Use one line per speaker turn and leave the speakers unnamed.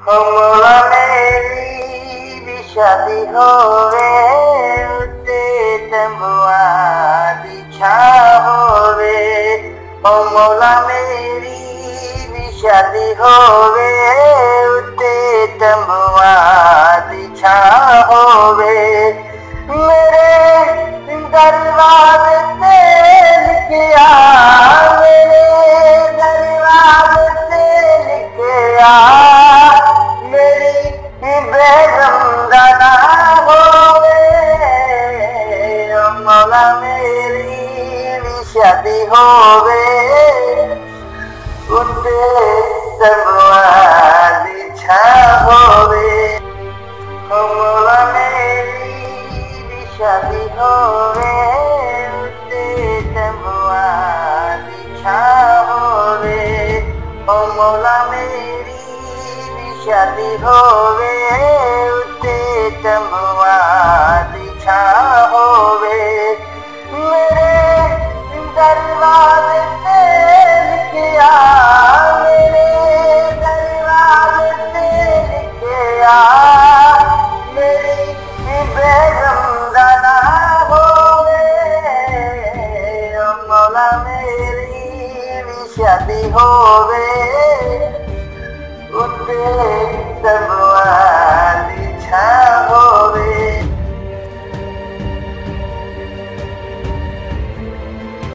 कमला मेरी भी शादी होवे उते तंबुआ दी छां होवे। कमला मेरी भी शादी होवे उते तंबुआ दी छां होवे। मेरे दरवाजे ते लिखिया, मेरे दरवाजे ते लिखिया, मेरी बेगम दा नाम होवे। मौला मेरी भी शादी होवे उते तंबुआ दी छां होवे। मौला मेरी भी शादी होवे उते तंबुआ दी छां होवे। मौला मेरी भी शादी होवे उते तंबुआ दी छां होवे। मेरे दरवाजे ते लिखिया, मेरे दरवाजे ते लिखिया, मेरी बेगम दा नाम होवे। मौला मेरी भी शादी होवे उते